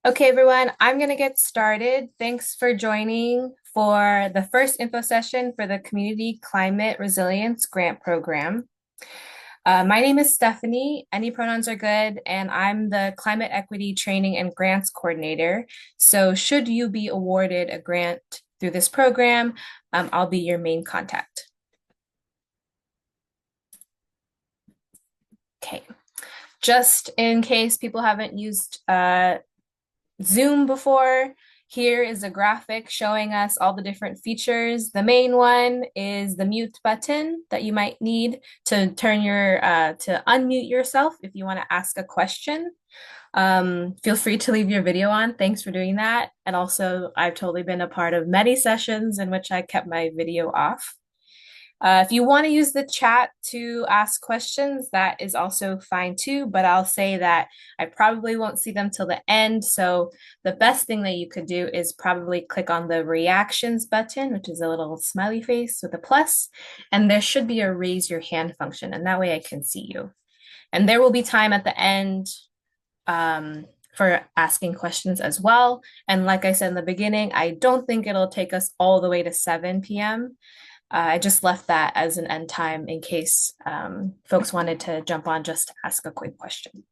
Okay, everyone, I'm going to get started. Thanks for joining for the first info session for the Community Climate Resilience Grant Program. My name is Stephanie. Any pronouns are good, and I'm the Climate Equity Training and Grants Coordinator. So, should you be awarded a grant through this program, I'll be your main contact. Okay, just in case people haven't used Zoom before. Here is a graphic showing us all the different features. The main one is the mute button that you might need to to unmute yourself if you want to ask a question. Feel free to leave your video on. Thanks for doing that. And also, I've totally been a part of many sessions in which I kept my video off. If you want to use the chat to ask questions, that is also fine too, but I'll say that I probably won't see them till the end. So the best thing that you could do is probably click on the reactions button, which is a little smiley face with a plus, and there should be a raise your hand function, and that way I can see you. And there will be time at the end for asking questions as well. And like I said in the beginning, I don't think it'll take us all the way to 7 p.m. I just left that as an end time in case folks wanted to jump on just to ask a quick question.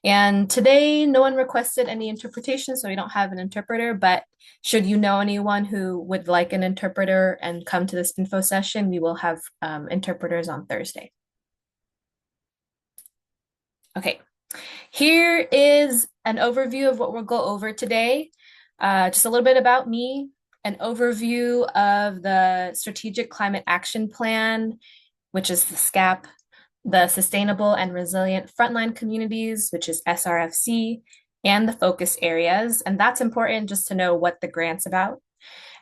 And today, no one requested any interpretation, so we don't have an interpreter, but should you know anyone who would like an interpreter and come to this info session, we will have interpreters on Thursday. Okay, here is an overview of what we'll go over today. Just a little bit about me, an overview of the Strategic Climate Action Plan, which is the SCAP, the Sustainable and Resilient Frontline Communities, which is SRFC, and the focus areas. And that's important just to know what the grant's about.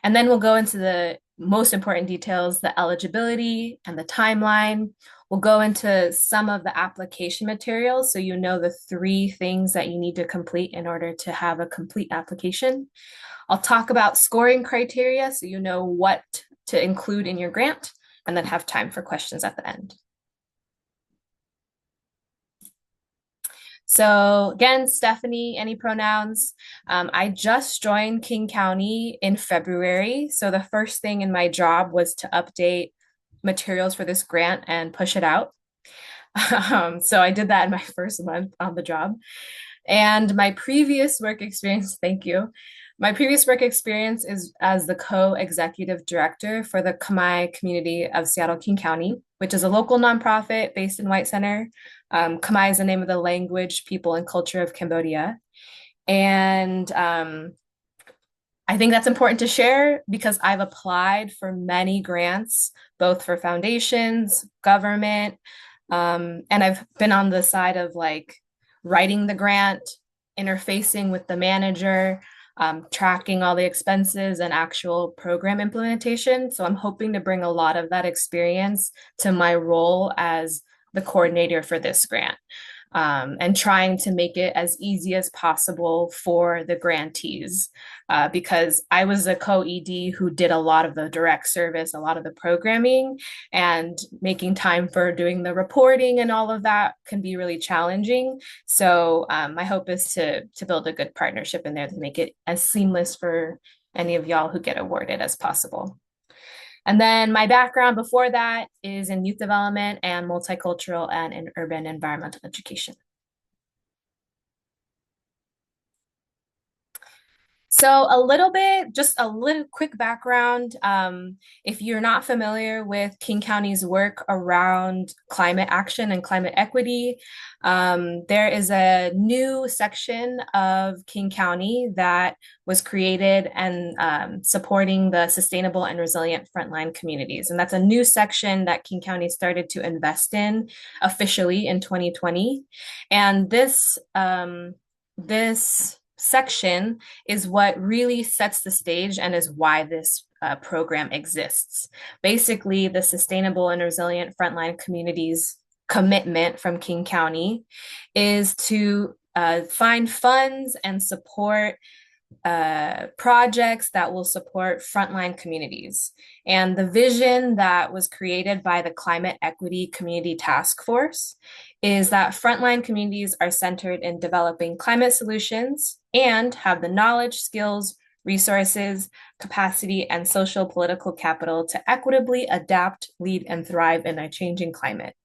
And then we'll go into the most important details, the eligibility and the timeline. We'll go into some of the application materials so you know the 3 things that you need to complete in order to have a complete application. I'll talk about scoring criteria so you know what to include in your grant, and then have time for questions at the end. So again, Stephanie, any pronouns? I just joined King County in February. So the first thing in my job was to update materials for this grant and push it out. So I did that in my first month on the job. And my previous work experience, thank you. My previous work experience is as the co-executive director for the Khmer community of Seattle King County, which is a local nonprofit based in White Center. Khmer is the name of the language, people, and culture of Cambodia. And I think that's important to share because I've applied for many grants, both for foundations, government, and I've been on the side of like writing the grant, interfacing with the manager, tracking all the expenses and actual program implementation. So I'm hoping to bring a lot of that experience to my role as the coordinator for this grant, and trying to make it as easy as possible for the grantees. Because I was a co-ED who did a lot of the direct service, a lot of the programming, and making time for doing the reporting and all of that can be really challenging. So my hope is to build a good partnership in there to make it as seamless for any of y'all who get awarded as possible. And then my background before that is in youth development and multicultural and in urban environmental education. So just a little quick background. If you're not familiar with King County's work around climate action and climate equity, there is a new section of King County that was created and supporting the sustainable and resilient frontline communities. And that's a new section that King County started to invest in officially in 2020. And this section is what really sets the stage and is why this program exists. Basically, the Sustainable and Resilient Frontline Communities commitment from King County is to find funds and support projects that will support frontline communities. And the vision that was created by the Climate Equity Community Task Force is that frontline communities are centered in developing climate solutions and have the knowledge, skills, resources, capacity, and social political capital to equitably adapt, lead, and thrive in a changing climate,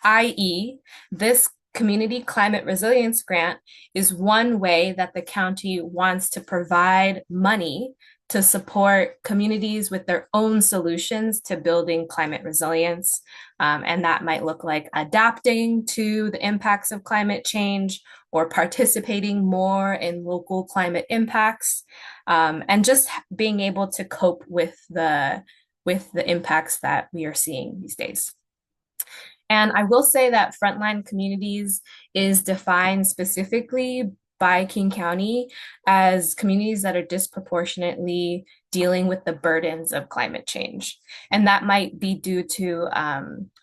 i.e., this community climate resilience grant is one way that the county wants to provide money to support communities with their own solutions to building climate resilience. And that might look like adapting to the impacts of climate change or participating more in local climate impacts, and just being able to cope with the impacts that we are seeing these days. And I will say that frontline communities is defined specifically by King County as communities that are disproportionately dealing with the burdens of climate change. And that might be due to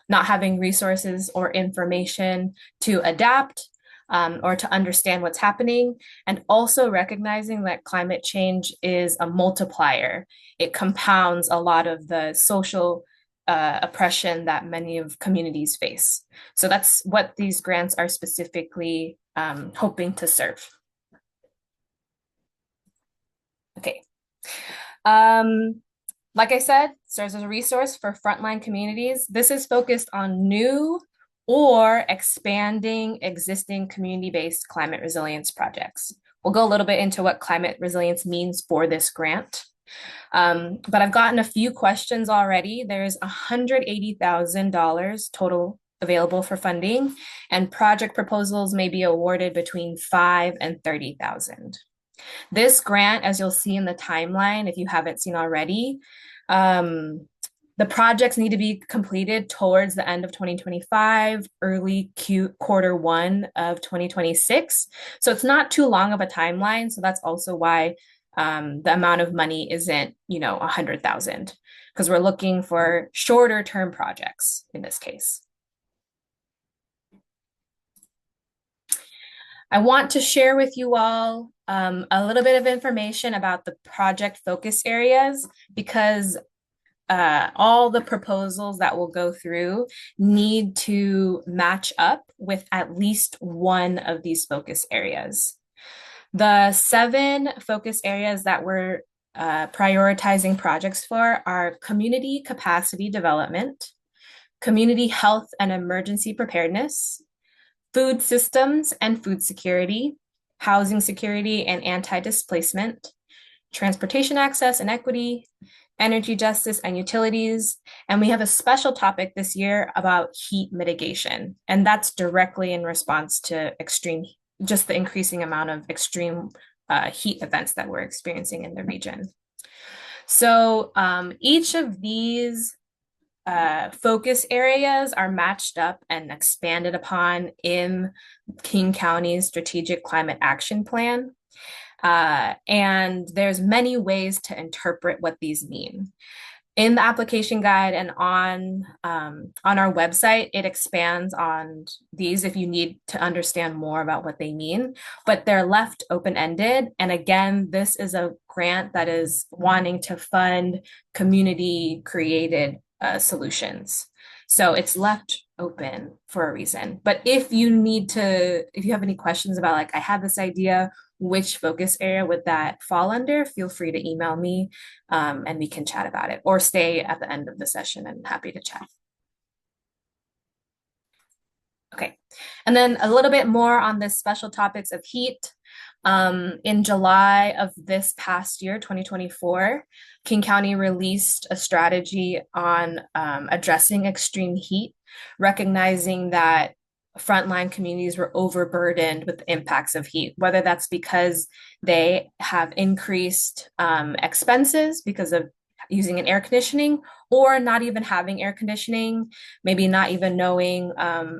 not having resources or information to adapt, or to understand what's happening, and also recognizing that climate change is a multiplier. It compounds a lot of the social oppression that many of communities face. So that's what these grants are specifically hoping to serve. Okay. Like I said, serves as a resource for frontline communities. This is focused on new or expanding existing community-based climate resilience projects. We'll go a little bit into what climate resilience means for this grant. But I've gotten a few questions already. There's $180,000 total available for funding, and project proposals may be awarded between $5,000 and $30,000. This grant, as you'll see in the timeline, if you haven't seen already, the projects need to be completed towards the end of 2025, early quarter one of 2026. So it's not too long of a timeline. So that's also why the amount of money isn't, 100,000, because we're looking for shorter term projects in this case. I want to share with you all a little bit of information about the project focus areas, because all the proposals that we'll go through need to match up with at least one of these focus areas. The 7 focus areas that we're prioritizing projects for are community capacity development, community health and emergency preparedness, food systems and food security, housing security and anti-displacement, transportation access and equity, energy justice and utilities. And we have a special topic this year about heat mitigation. And that's directly in response to just the increasing amount of extreme heat events that we're experiencing in the region. So each of these focus areas are matched up and expanded upon in King County's Strategic Climate Action Plan. And there's many ways to interpret what these mean. In the application guide and on our website, it expands on these if you need to understand more about what they mean, but they're left open-ended. And again, this is a grant that is wanting to fund community-created solutions. So it's left open for a reason. But if you have any questions about, like, I have this idea, which focus area would that fall under, feel free to email me and we can chat about it, or stay at the end of the session. I'm happy to chat. Okay, and then a little bit more on the special topics of heat. In July of this past year, 2024, King County released a strategy on addressing extreme heat, recognizing that frontline communities were overburdened with the impacts of heat, whether that's because they have increased expenses because of using an air conditioning, or not even having air conditioning, maybe not even knowing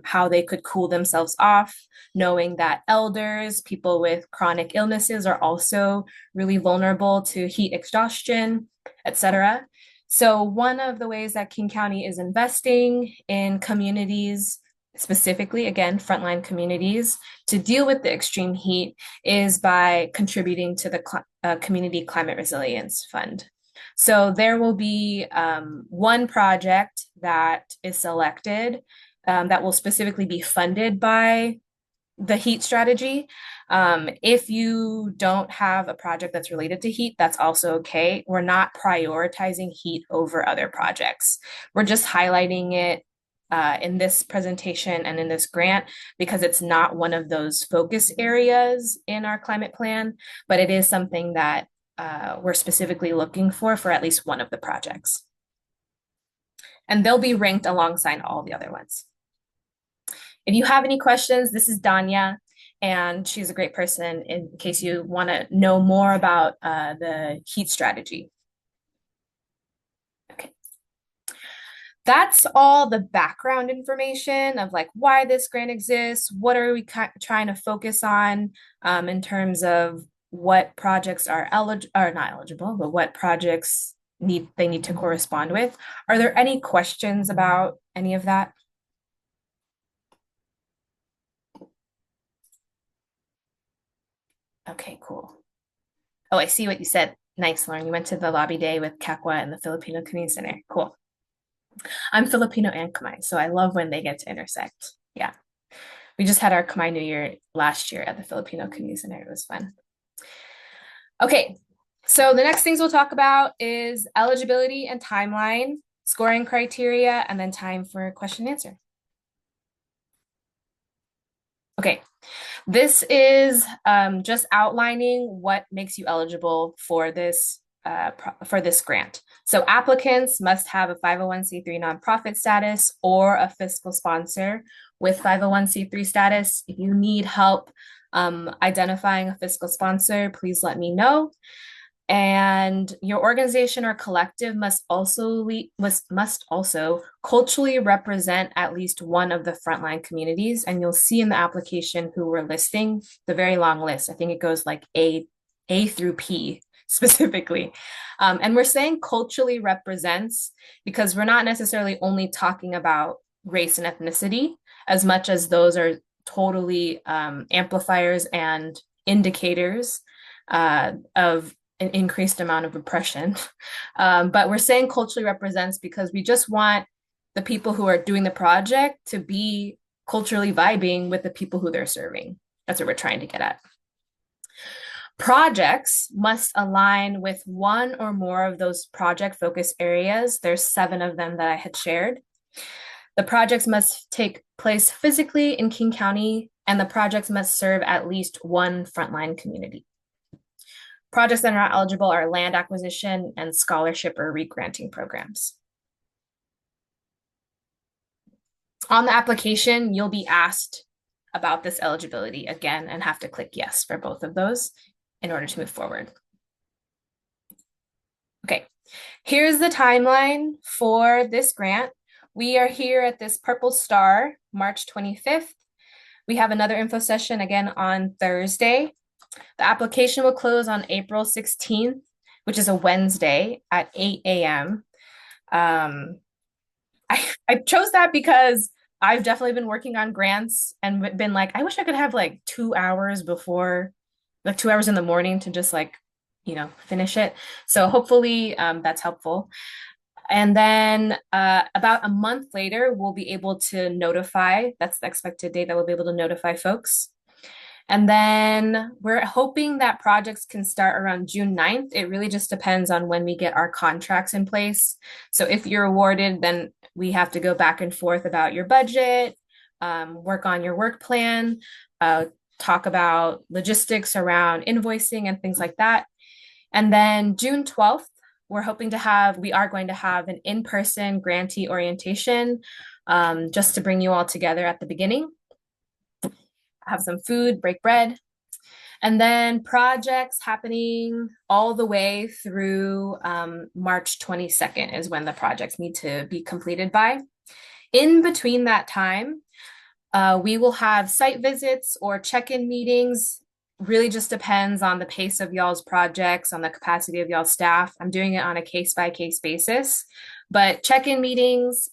how they could cool themselves off, knowing that elders, people with chronic illnesses are also really vulnerable to heat exhaustion, etc. So one of the ways that King County is investing in communities specifically, again, frontline communities, to deal with the extreme heat is by contributing to the Community Climate Resilience Fund. So there will be one project that is selected that will specifically be funded by the heat strategy. If you don't have a project that's related to heat, that's also okay. We're not prioritizing heat over other projects. We're just highlighting it in this presentation and in this grant because it's not one of those focus areas in our climate plan, but it is something that we're specifically looking for at least one of the projects. And they'll be ranked alongside all the other ones. If you have any questions, this is Danya, and she's a great person in case you want to know more about the heat strategy. Okay. That's all the background information of like why this grant exists, what are we trying to focus on in terms of what projects are not eligible, but what projects they need to correspond with. Are there any questions about any of that? Okay, cool. Oh, I see what you said. Nice, Lauren. You went to the lobby day with Kakwa and the Filipino Community Center. Cool. I'm Filipino and Khmer, so I love when they get to intersect. Yeah. We just had our Khmer New Year last year at the Filipino Community Center. It was fun. Okay, so the next things we'll talk about is eligibility and timeline, scoring criteria, and then time for question and answer. Okay, this is just outlining what makes you eligible for this grant. So applicants must have a 501c3 nonprofit status or a fiscal sponsor with 501c3 status. If you need help identifying a fiscal sponsor, please let me know. And your organization or collective must also culturally represent at least one of the frontline communities. And you'll see in the application who we're listing, the very long list. I think it goes like A through P specifically. And we're saying culturally represents because we're not necessarily only talking about race and ethnicity as much as those are totally amplifiers and indicators of an increased amount of oppression. But we're saying culturally represents because we just want the people who are doing the project to be culturally vibing with the people who they're serving. That's what we're trying to get at. Projects must align with one or more of those project focus areas. There's 7 of them that I had shared. The projects must take place physically in King County, and the projects must serve at least one frontline community. Projects that are not eligible are land acquisition and scholarship or re-granting programs. On the application, you'll be asked about this eligibility again and have to click yes for both of those in order to move forward. Okay, here's the timeline for this grant. We are here at this purple star, March 25th. We have another info session again on Thursday. The application will close on April 16th, which is a Wednesday at 8 a.m. I chose that because I've definitely been working on grants and been like, I wish I could have like 2 hours before, like 2 hours in the morning to just like, finish it. So hopefully that's helpful. And then about a month later, we'll be able to notify, that's the expected date that we'll be able to notify folks. And then we're hoping that projects can start around June 9th. It really just depends on when we get our contracts in place. So if you're awarded, then we have to go back and forth about your budget, work on your work plan, talk about logistics around invoicing and things like that. And then June 12th, we are going to have an in-person grantee orientation just to bring you all together at the beginning. Have some food, break bread. And then projects happening all the way through March 22nd is when the projects need to be completed by. In between that time, we will have site visits or check-in meetings. Really just depends on the pace of y'all's projects, on the capacity of y'all's staff. I'm doing it on a case-by-case basis, but check-in meetings,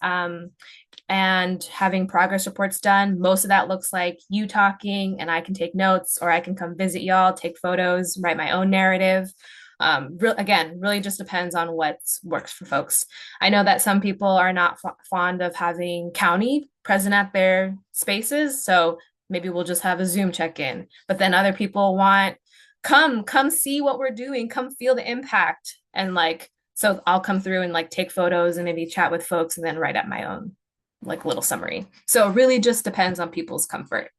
and having progress reports done. Most of that looks like you talking, and I can take notes, or I can come visit y'all, take photos, write my own narrative. Again, really just depends on what works for folks. I know that some people are not fond of having county present at their spaces, so maybe we'll just have a Zoom check-in. But then other people want, come see what we're doing, come feel the impact. And like, so I'll come through and like take photos and maybe chat with folks and then write up my own like little summary. So it really just depends on people's comfort.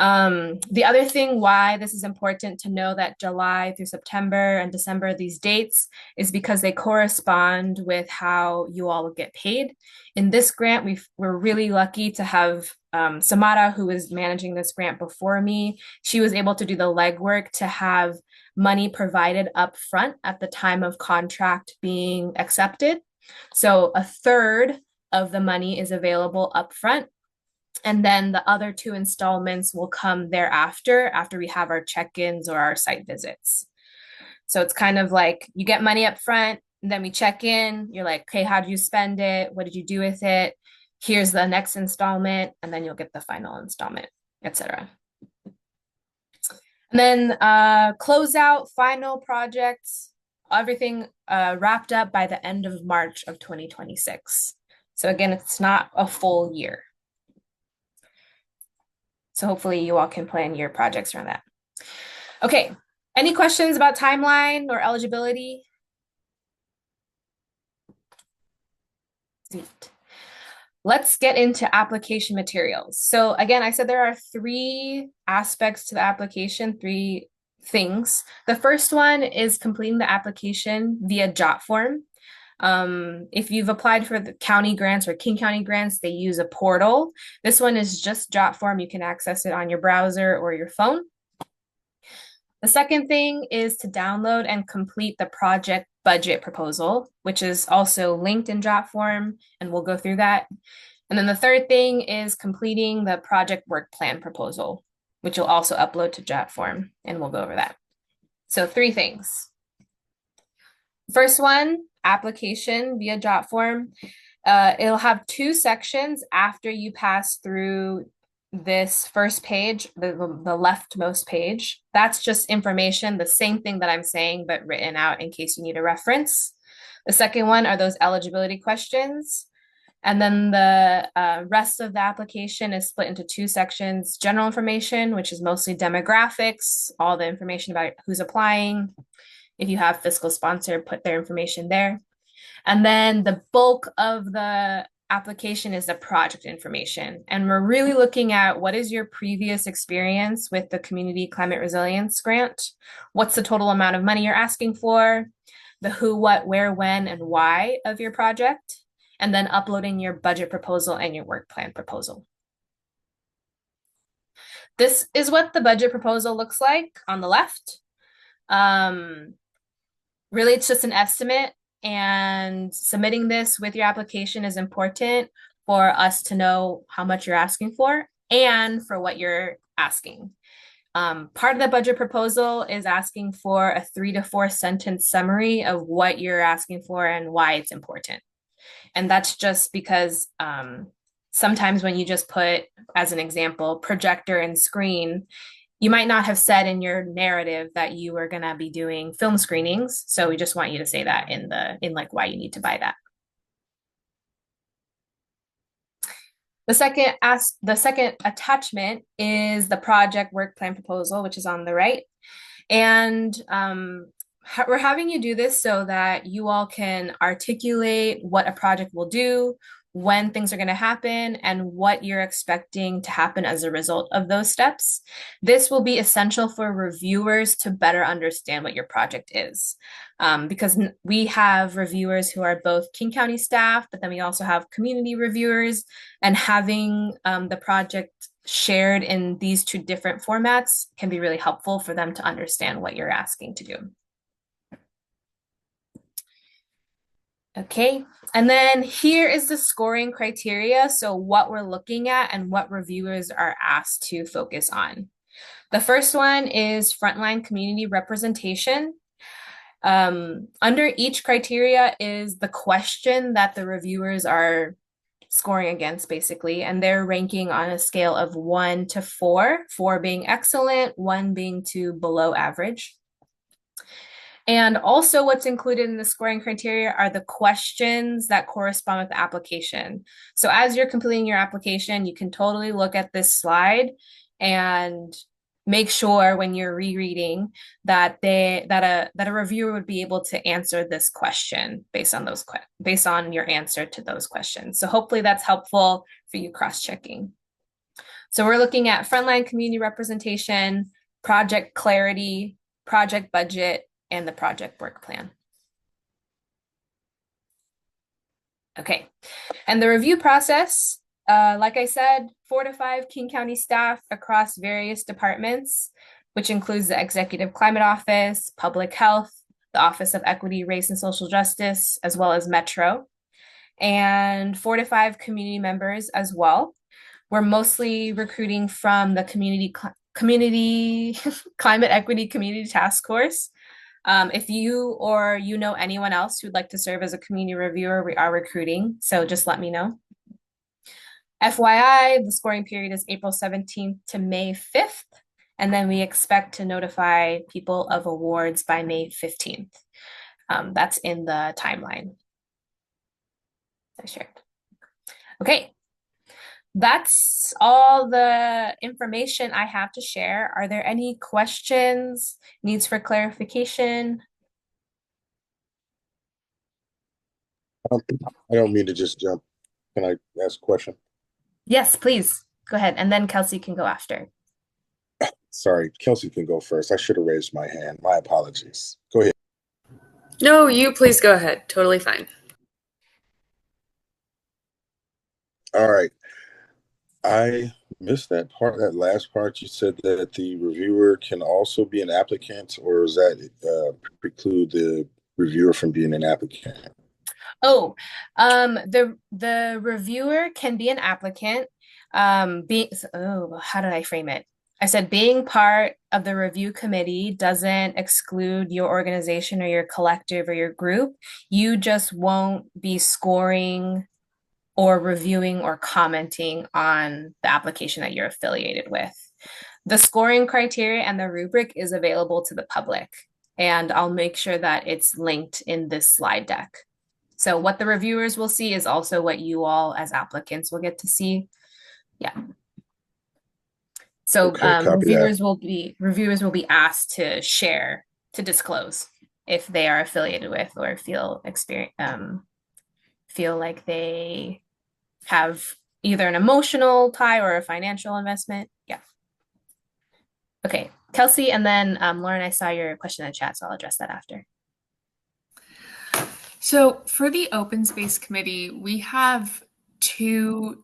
The other thing why this is important to know that July through September and December, these dates, is because they correspond with how you all will get paid. In this grant, we're really lucky to have Samara, who was managing this grant before me. She was able to do the legwork to have money provided up front at the time of contract being accepted. So a third of the money is available up front. And then the other two installments will come thereafter, after we have our check-ins or our site visits. So it's kind of like you get money up front, and then we check in. You're like, okay, how did you spend it? What did you do with it? Here's the next installment, and then you'll get the final installment, etc. And then close out, final projects, everything wrapped up by the end of March of 2026. So again, it's not a full year. So hopefully you all can plan your projects around that. Okay, any questions about timeline or eligibility? Sweet. Let's get into application materials. So again, I said there are 3 aspects to the application, 3 things. The first one is completing the application via JotForm. If you've applied for the county grants or King County grants, they use a portal. This one is just JotForm. You can access it on your browser or your phone. The second thing is to download and complete the project budget proposal, which is also linked in JotForm, and we'll go through that. And then the third thing is completing the project work plan proposal, which you'll also upload to JotForm, and we'll go over that. So 3 things. First one, application via JotForm. It'll have 2 sections after you pass through this first page, the leftmost page. That's just information, the same thing that I'm saying, but written out in case you need a reference. The second one are those eligibility questions. And then the rest of the application is split into 2 sections: general information, which is mostly demographics, all the information about who's applying. If you have fiscal sponsor, put their information there. And then the bulk of the application is the project information. And we're really looking at what is your previous experience with the Community Climate Resilience Grant? What's the total amount of money you're asking for? The who, what, where, when, and why of your project. And then uploading your budget proposal and your work plan proposal. This is what the budget proposal looks like on the left. Really, it's just an estimate, and submitting this with your application is important for us to know how much you're asking for and for what you're asking. Part of the budget proposal is asking for a 3 to 4 sentence summary of what you're asking for and why it's important. And that's just because sometimes when you just put, as an example, projector and screen, you might not have said in your narrative that you were going to be doing film screenings. So we just want you to say that in like why you need to buy that. The second attachment is the project work plan proposal, which is on the right. And we're having you do this so that you all can articulate what a project will do, when things are going to happen, and what you're expecting to happen as a result of those steps. This will be essential for reviewers to better understand what your project is. Because we have reviewers who are both King County staff, but then we also have community reviewers, and having the project shared in these 2 different formats can be really helpful for them to understand what you're asking to do. Okay, and then here is the scoring criteria. So what we're looking at and what reviewers are asked to focus on. The first one is frontline community representation. Under each criteria is the question that the reviewers are scoring against basically, and they're ranking on a scale of 1 to 4, 4 being excellent, 1 being to below average. And also, what's included in the scoring criteria are the questions that correspond with the application. So, as you're completing your application, you can totally look at this slide and make sure when you're rereading that a reviewer would be able to answer this question based on your answer to those questions. So, hopefully, that's helpful for you cross-checking. So, we're looking at frontline community representation, project clarity, project budget, and the project work plan. Okay, and the review process, like I said, 4 to 5 King County staff across various departments, which includes the Executive Climate Office, Public Health, the Office of Equity, Race, and Social Justice, as well as Metro, and 4 to 5 community members as well. We're mostly recruiting from the community climate equity community task force. If you or you know anyone else who'd like to serve as a community reviewer, we are recruiting, so just let me know. FYI, the scoring period is April 17th to May 5th, and then we expect to notify people of awards by May 15th. That's in the timeline I shared. Okay, that's all the information I have to share. Are there any questions, needs for clarification? I don't mean to just jump. Can I ask a question? Yes, please. Go ahead. And then Kelsey can go after. Sorry, Kelsey can go first. I should have raised my hand. My apologies. Go ahead. No, you please go ahead. Totally fine. All right. I missed that part, that last part. You said that the reviewer can also be an applicant, or does that preclude the reviewer from being an applicant? Oh, the reviewer can be an applicant. How did I frame it? I said being part of the review committee doesn't exclude your organization or your collective or your group. You just won't be scoring or reviewing or commenting on the application that you're affiliated with. The scoring criteria and the rubric is available to the public, and I'll make sure that it's linked in this slide deck. So what the reviewers will see is also what you all as applicants will get to see. Yeah. So Okay, copy that. reviewers will be asked to share, to disclose if they are affiliated with or feel like they have either an emotional tie or a financial investment. Yeah. Okay, Kelsey, and then Lauren, I saw your question in the chat, so I'll address that after. So for the Open Space Committee, we have 2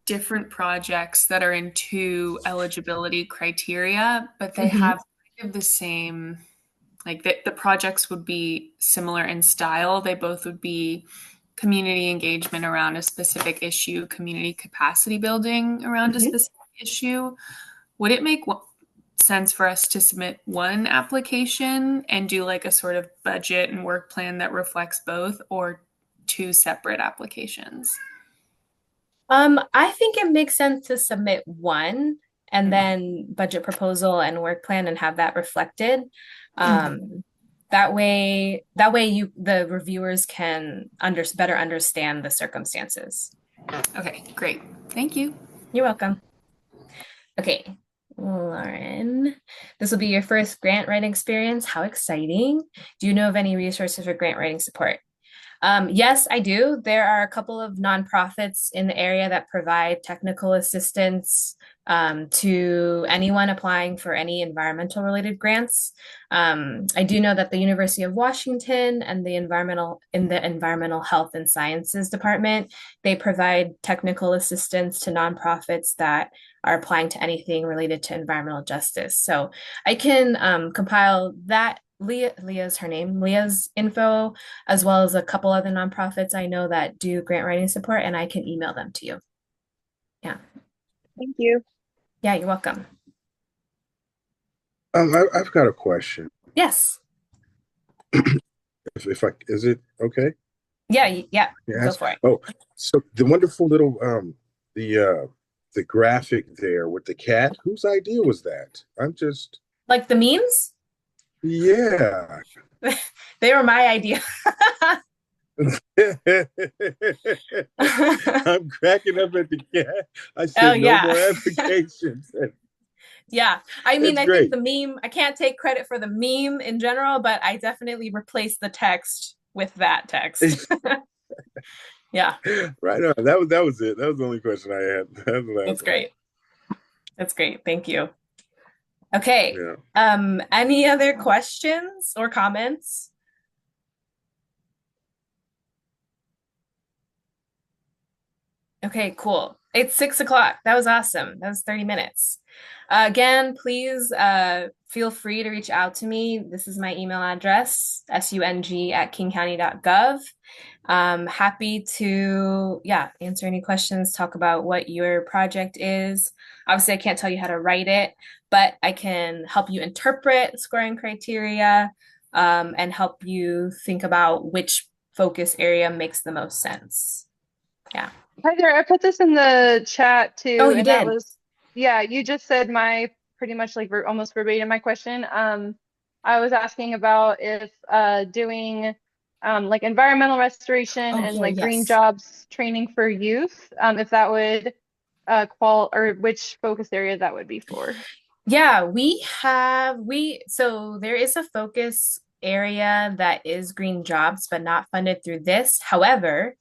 different projects that are in 2 eligibility criteria, but they have kind of the same, like the projects would be similar in style. They both would be community engagement around a specific issue, community capacity building around a specific issue. Would it make sense for us to submit one application and do like a sort of budget and work plan that reflects both, or 2 separate applications? I think it makes sense to submit one and then budget proposal and work plan and have that reflected. That way the reviewers can better understand the circumstances. Okay, great. Thank you. You're welcome. Okay, Lauren, this will be your first grant writing experience. How exciting. Do you know of any resources for grant writing support? Yes, I do. There are a couple of nonprofits in the area that provide technical assistance to anyone applying for any environmental related grants. I do know that the University of Washington and the Environmental Health and Sciences Department, they provide technical assistance to nonprofits that are applying to anything related to environmental justice. So I can compile that. Leah's her name, Leah's info, as well as a couple other nonprofits I know that do grant writing support, and I can email them to you. Yeah. Thank you. Yeah, you're welcome. I've got a question. Yes. Is it okay? Yeah, go Yes. for it. Oh, so the wonderful little the graphic there with the cat, whose idea was that? I'm just Like the memes, yeah. they were my idea. I'm cracking up at the cat. I Oh said no yeah. more applications. Yeah. I mean, That's I think great. the meme, I can't take credit for the meme in general, but I definitely replaced the text with that text. Yeah, Right on. That was it. That was the only question I had. That's what I that's was like. great. That's great. Thank you. Okay. Yeah. Any other questions or comments? Okay, cool. It's 6 o'clock. That was awesome. That was 30 minutes. Again, please feel free to reach out to me. This is my email address, sung@kingcounty.gov. Happy to, yeah, answer any questions, talk about what your project is. Obviously, I can't tell you how to write it, but I can help you interpret scoring criteria, and help you think about which focus area makes the most sense. Yeah. Hi there. I put this in the chat Oh, too, you and that did. was, yeah, you just said my pretty much like almost verbatim my question. I was asking about if doing like environmental restoration Oh, and here, like green yes. jobs training for youth, if that would qual or which focus area that would be for. Yeah, so there is a focus area that is green jobs, but not funded through this. However,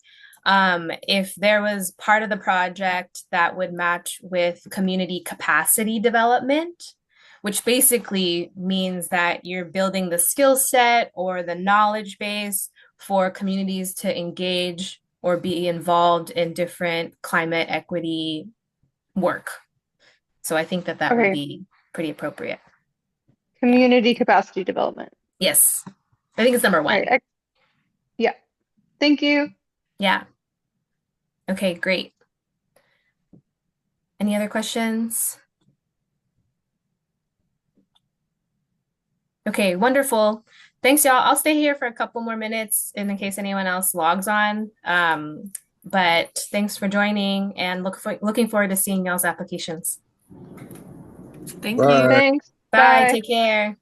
if there was part of the project that would match with community capacity development, which basically means that you're building the skill set or the knowledge base for communities to engage or be involved in different climate equity work. So I think that that would Okay, be pretty appropriate. Yeah. community capacity development. Yes. I think it's number All one. right. Yeah. Thank you. Yeah. Okay, great. Any other questions? Okay, wonderful. Thanks, y'all. I'll stay here for a couple more minutes in case anyone else logs on. But thanks for joining and looking forward to seeing y'all's applications. Thank you. Bye. Thanks. Bye. Bye. Take care.